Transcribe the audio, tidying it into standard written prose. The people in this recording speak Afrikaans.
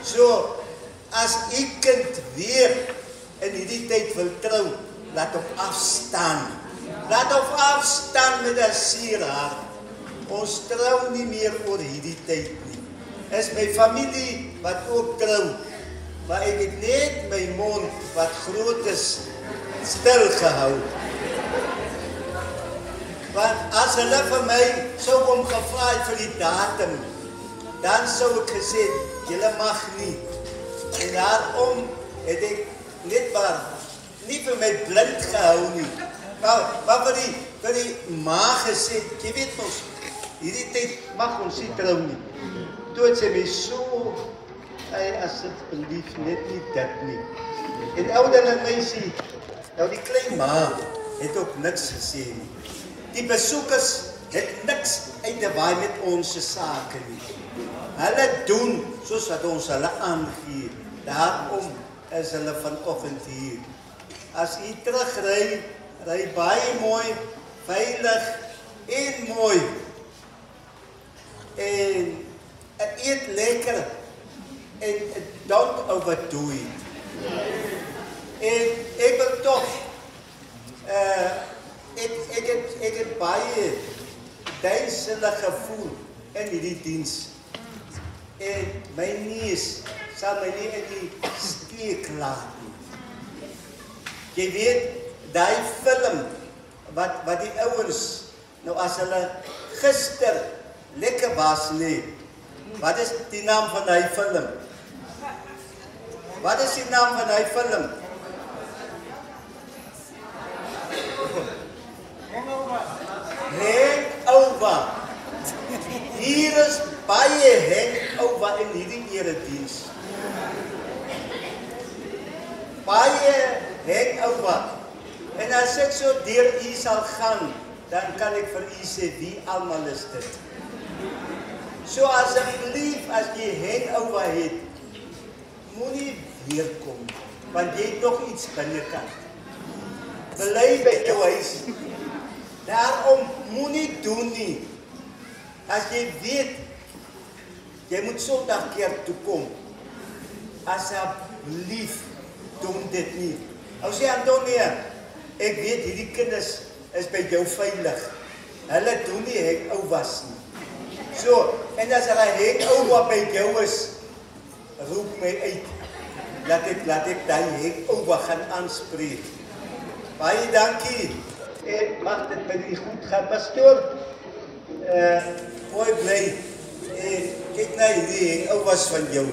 So, as u kind weer in hierdie tyd wil trou, laat hom afstaan. Laat hom afstaan met 'n suur hart. Ons trou nie meer oor hierdie tyd nie. Is my familie wat ook trou, maar ek het net my mond wat groot is stil gehou. Want as hulle vir my sou kom gevra het vir die datum, dan sou ek gesê, julle mag nie. En daarom het ek net maar nie vir my blind gehou nie. Maar vir die ma gesê, jy weet ons, hierdie tyd mag ons nie trou nie. Toe het sy my so, asseblief net nie dit nie. En ouderling meisie, nou die klein ma, het ook niks gesê nie. Die besoekers het niks uit te waai met ons sake nie. Hulle doen soos wat ons hulle aangee. Daarom is hulle vanoggend hier. As u terugry, ry baie mooi, veilig en mooi. En eet lekker. En don't overdo it. En ek wil toch, ek het baie duiselig gevoel in die diens. En my neus sal my nie in die steek laat nie. Jy weet, die film, wat die ouens, nou as hulle gister lekker was nie, wat is die naam van die film? Wat is die naam van die film? Hangover. Hier is baie hangover in hierdie erediens. Baie hangover. En as ek so deur u sal gaan, dan kan ek vir u sê wie almal is dit. So asseblief as jy hangover het, moenie weer kom, want jy het nog iets binnekant. Bly by jou huis. Daarom moenie doen nie. As jy weet, jy moet Sondag keer toe kom. Asseblief doen dit nie. Ou sê Antonia, ek weet hierdie kinders is by jou veilig. Hulle doen nie hangovers nie. So, en as hulle hangover by jou is, roep my uit. Laat ek die hangover gaan aanspreek. Baie dankie. Mag dit met u goed gaan, pastoor. Mooi bly. Kyk na hierdie hangouers van jou.